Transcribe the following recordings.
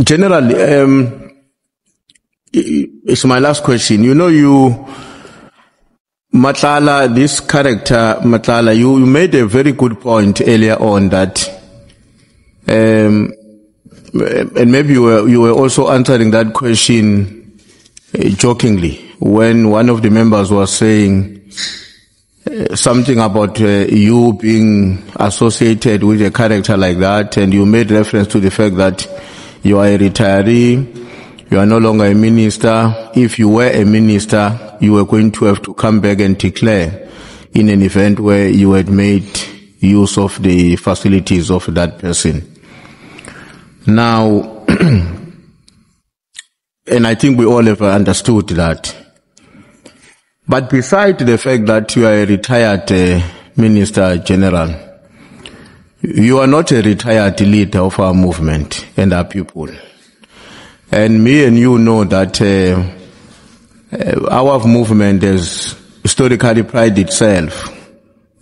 General, it's my last question. Matlala, this character, Matlala, you made a very good point earlier on that, and maybe you were also answering that question jokingly when one of the members was saying something about you being associated with a character like that, and you made reference to the fact that you are a retiree, you are no longer a minister. If you were a minister, you were going to have to come back and declare in an event where you had made use of the facilities of that person. Now, and I think we all have understood that. But besides the fact that you are a retired Minister General, you are not a retired leader of our movement and our people. And me and you know that our movement has historically prided itself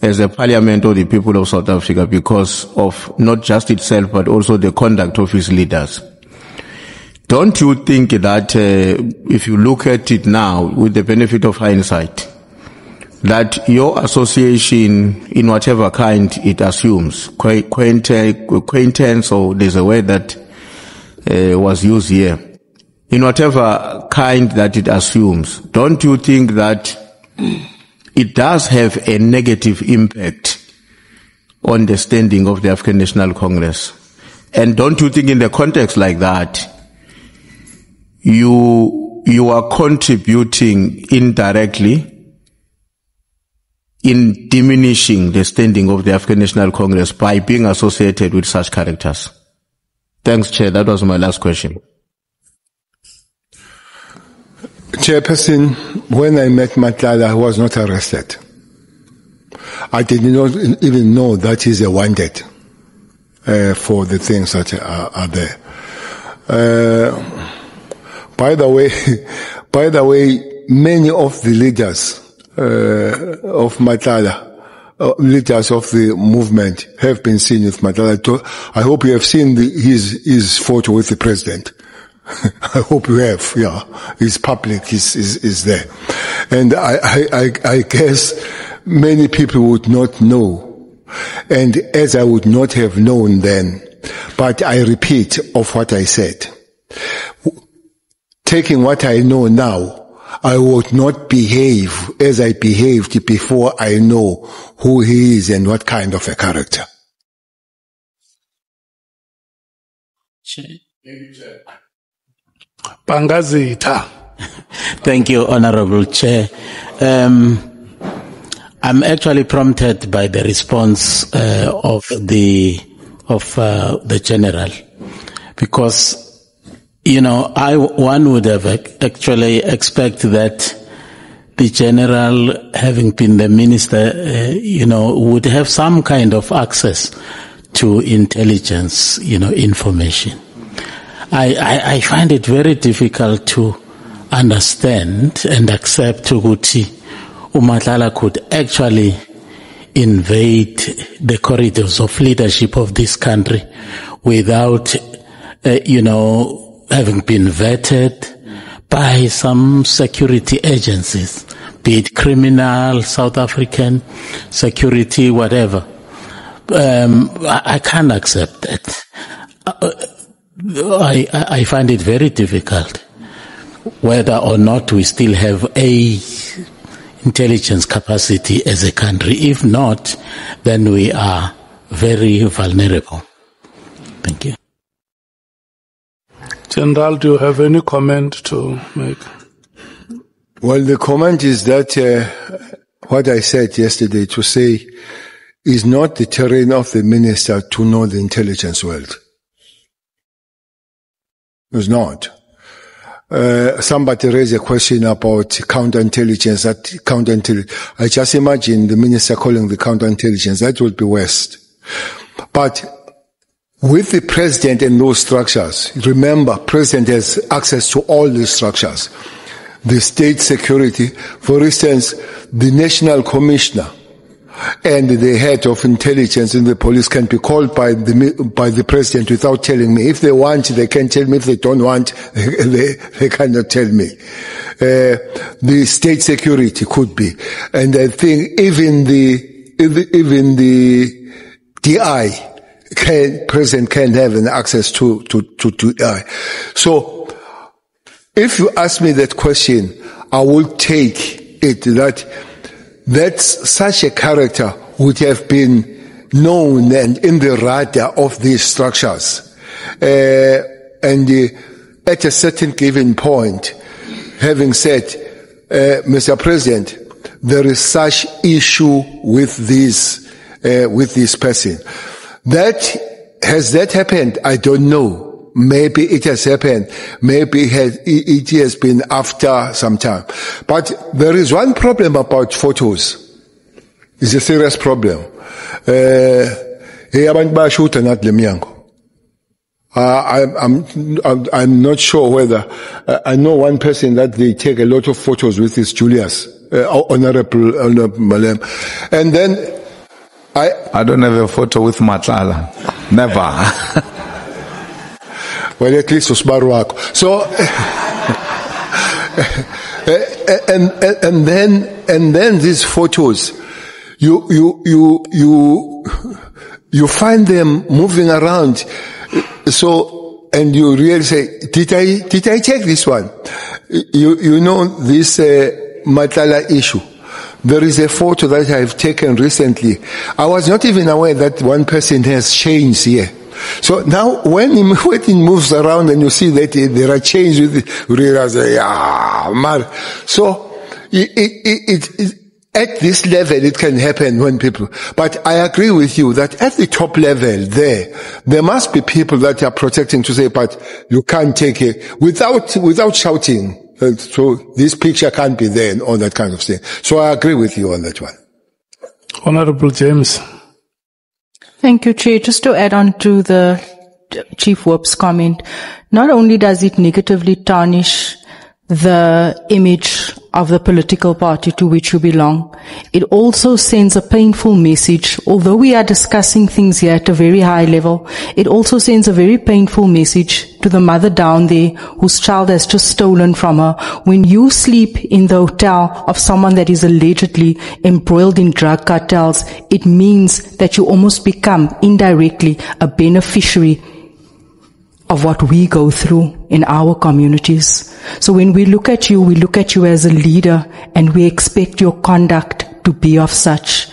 as a parliament of the people of South Africa because of not just itself but also the conduct of its leaders. Don't you think that if you look at it now with the benefit of hindsight, that your association in whatever kind it assumes, acquaintance, or there's a word that was used here, in whatever kind that it assumes, don't you think that it does have a negative impact on the standing of the African National Congress? And don't you think in the context like that, you are contributing indirectly in diminishing the standing of the African National Congress by being associated with such characters? Thanks, Chair. That was my last question. Chairperson, when I met Matlala, I was not arrested. I did not even know that he's a wanted for the things that are there. By the way, many of the leaders of Matlala, leaders of the movement, have been seen with Matlala. I hope you have seen his photo with the president. I hope you have. Yeah, it's public. Is there, and I guess many people would not know, and as I would not have known then. But I repeat of what I said. Taking what I know now, I would not behave as I behaved before I know who he is and what kind of a character. Pangazita. Thank you, Honorable Chair. I'm actually prompted by the response of the General, because one would have actually expect that the General, having been the Minister, would have some kind of access to intelligence, information. I find it very difficult to understand and accept Tuguti Umatlala could actually invade the corridors of leadership of this country without, having been vetted by some security agencies, be it criminal, South African, security, whatever. I can't accept that. I find it very difficult whether or not we still have a intelligence capacity as a country. If not, then we are very vulnerable. Thank you. General, do you have any comment to make? Well, the comment is that what I said yesterday to say is not the terrain of the minister to know the intelligence world. It's not. Somebody raised a question about counterintelligence. I just imagine the minister calling the counterintelligence. That would be worst. But with the president and those structures, remember, president has access to all these structures. The state security, for instance, the national commissioner and the head of intelligence in the police can be called by the president without telling me. If they want, they can tell me. If they don't want, they cannot tell me. The state security could be, and I think even the DI president can have an access to DI. So, if you ask me that question, I will take it that such a character would have been known and in the radar of these structures. And at a certain given point, having said, Mr. President, there is such issue with this person. Has that happened? I don't know. Maybe it has happened. Maybe it has been after some time. But there is one problem about photos. It's a serious problem. I'm not sure whether, I know one person that they take a lot of photos with is Julius, Honorable Malema. And then I don't have a photo with Matlala. Never. Well, at least Usbaru wako. So, and then these photos, you find them moving around. So, and you really say, did I take this one? You know, this, Matala issue. There is a photo that I've taken recently. I was not even aware that one person has changed here. So now, when it moves around and you see that there are changes, you realize, man. So, at this level, it can happen when people, but I agree with you that at the top level there must be people that are protecting to say, but you can't take it without shouting. So this picture can't be there and all that kind of thing. So I agree with you on that one. Honorable James. Thank you, Chair. Just to add on to the Chief Whip's comment, not only does it negatively tarnish the image of the political party to which you belong, it also sends a painful message. Although we are discussing things here at a very high level, it also sends a very painful message to the mother down there whose child has just stolen from her. When you sleep in the hotel of someone that is allegedly embroiled in drug cartels, it means that you almost become indirectly a beneficiary of what we go through in our communities. So when we look at you as a leader, and we expect your conduct to be of such.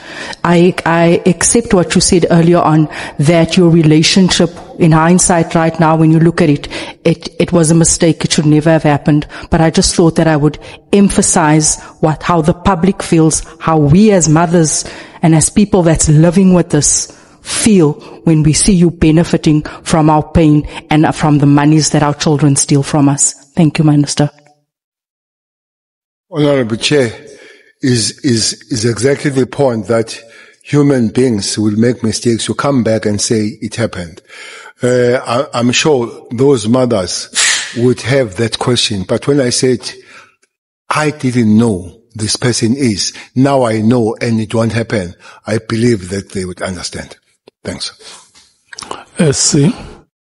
I accept what you said earlier on, that your relationship, in hindsight right now, when you look at it was a mistake. It should never have happened. But I just thought that I would emphasize how the public feels, how we as mothers and as people that's living with this feel when we see you benefiting from our pain and from the monies that our children steal from us. Thank you, Minister. Honorable Chair, is exactly the point that human beings will make mistakes. You come back and say it happened. I'm sure those mothers would have that question. But when I said, I didn't know this person is, now I know and it won't happen, I believe that they would understand. Thanks. SC.